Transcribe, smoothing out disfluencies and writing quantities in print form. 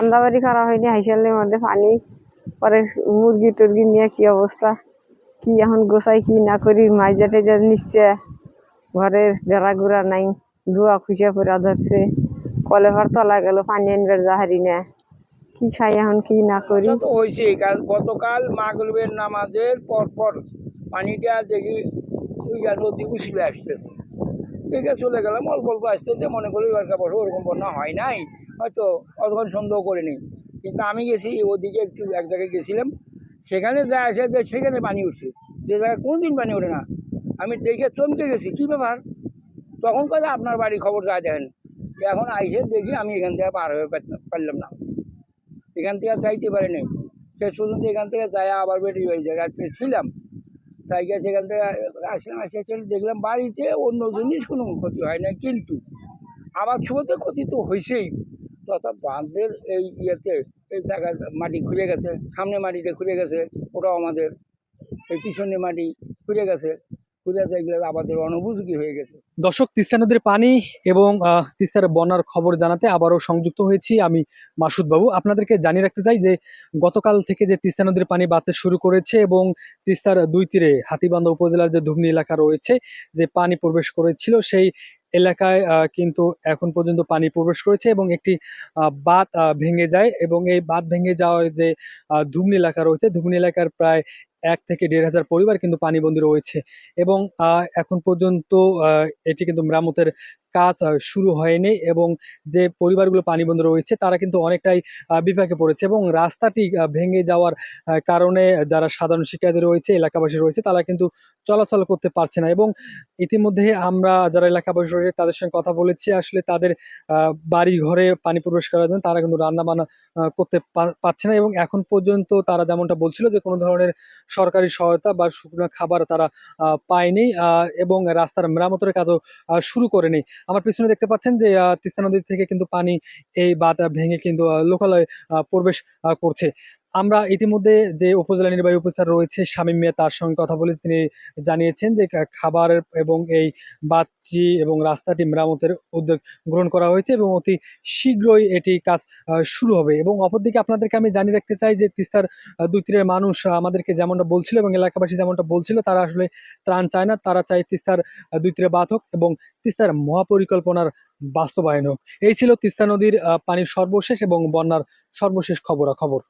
আন্দাবাড়ি খারাপ হয়নি, হাইসালের মধ্যে পানি। পরে মুরগি টুরগি নিয়ে কি অবস্থা, কি এখন গোছাই কি না করি, মাইজা টেজা নিচ্ছে, ঘরের বেড়া গুড়া নাই, ধোয়া খুঁজে পড়া ধরছে, কলে ভার তলা গেল, পানি আনবার যাহারি না, কি খাই এখন কি না করি। তো হয়েছে গতকাল মাগরিবের নামাজের পর পানিটা দেখি নদী উছলে আসতেছে, দেখে চলে গেলাম, অল্প অল্প আসতেছে, মনে করি এবার বছর ওরকম বন্যা হয় নাই, হয়তো অতক্ষণ সন্দেহ করিনি। কিন্তু আমি গেছি ওদিকে একটু এক জায়গায় গেছিলাম, সেখানে যা আসে যে সেখানে পানি উঠছে, যে জায়গায় কোনোদিন পানি ওঠে না। আমি দেখে চমকে গেছি, কী ব্যাপার। তখন কথা আপনার বাড়ি খবর যা দেখেন, এখন আইসে দেখি আমি এখান থেকে পার হয়ে পারলাম না, এখান থেকে চাইতে পারিনি। শেষ পর্যন্ত এখান থেকে যাই আবার বেরিয়ে বাড়ি যায়, রাত্রে ছিলাম, তাই গিয়ে সেখান থেকে আসলাম, এসে দেখলাম বাড়িতে অন্য জিনিস কোনো ক্ষতি হয় না, কিন্তু আবার ছোটো ক্ষতি তো হয়েছেই। তথা বাঁধের এই ইয়েতে এই জায়গায় মাটি খুঁড়ে গেছে, সামনে মাটিতে খুঁড়ে গেছে, ওটাও আমাদের, এই পিছনে মাটি খুঁড়ে গেছে, খুঁড়ে গেলে আমাদের অনুপযোগী হয়ে গেছে। দর্শক, তিস্তা নদীর পানি এবং তিস্তার বন্যার খবর জানাতে আবারও সংযুক্ত হয়েছি আমি, মাসুদ বাবু। আপনাদেরকে জানিয়ে রাখতে চাই যে গতকাল থেকে যে তিস্তা নদীর পানি বাড়তে শুরু করেছে এবং তিস্তার দুই তীরে হাতীবান্ধা উপজেলার যে ধুবনি এলাকা রয়েছে, যে পানি প্রবেশ করেছিল সেই এলাকায় কিন্তু এখন পর্যন্ত পানি প্রবেশ করেছে এবং একটি বাঁধ ভেঙে যায়, এবং এই বাঁধ ভেঙে যাওয়ার যে ধুবনি এলাকা রয়েছে, ধুবনি এলাকার প্রায় 1 থেকে 1,500 পরিবার কিন্তু পানিবন্দী রয়েছে, এবং এখন পর্যন্ত এটি কিন্তু মেরামতের কাজ শুরু হয়নি, এবং যে পরিবারগুলো পানিবন্দী রয়েছে তারা কিন্তু অনেকটাই বিপাকে পড়েছে, এবং রাস্তাটি ভেঙে যাওয়ার কারণে যারা সাধারণ শিক্ষার্থী রয়েছে, এলাকাবাসী রয়েছে, তারা কিন্তু চলাচল করতে পারছে না। এবং ইতিমধ্যে আমরা যারা এলাকাবাসী রয়েছে তাদের সঙ্গে কথা বলেছি, আসলে তাদের বাড়ি ঘরে পানি প্রবেশ করার জন্য তারা কিন্তু রান্না বান্না করতে পারছে না, এবং এখন পর্যন্ত তারা যেমনটা বলছিল যে কোনো ধরনের সরকারি সহায়তা বা শুকনো খাবার তারা পায়নি, এবং রাস্তার মেরামতের কাজও শুরু করেনি। আমার পিছনে দেখতে পাচ্ছেন যে তিস্তা নদী থেকে কিন্তু পানি এই বাঁধ ভেঙে কিন্তু লোকালয়ে প্রবেশ করছে। আমরা ইতিমধ্যে যে উপজেলা নির্বাহী অফিসার রয়েছে শামীম মিয়া, তার সঙ্গে কথা বলে তিনি জানিয়েছেন যে খাবার এবং এই বাঁধটি এবং রাস্তাটি মেরামতের উদ্যোগ গ্রহণ করা হয়েছে এবং অতি শীঘ্রই এটি কাজ শুরু হবে। এবং অপরদিকে আপনাদেরকে আমি জানিয়ে রাখতে চাই যে তিস্তার দুই তীরের মানুষ আমাদেরকে যেমনটা বলছিল এবং এলাকাবাসী যেমনটা বলছিল, তারা আসলে ত্রাণ চায় না, তারা চায় তিস্তার দুই তীরে বাঁধ হোক এবং তিস্তার মহাপরিকল্পনার বাস্তবায়ন হোক। এই ছিল তিস্তা নদীর পানির সর্বশেষ এবং বন্যার সর্বশেষ খবরাখবর।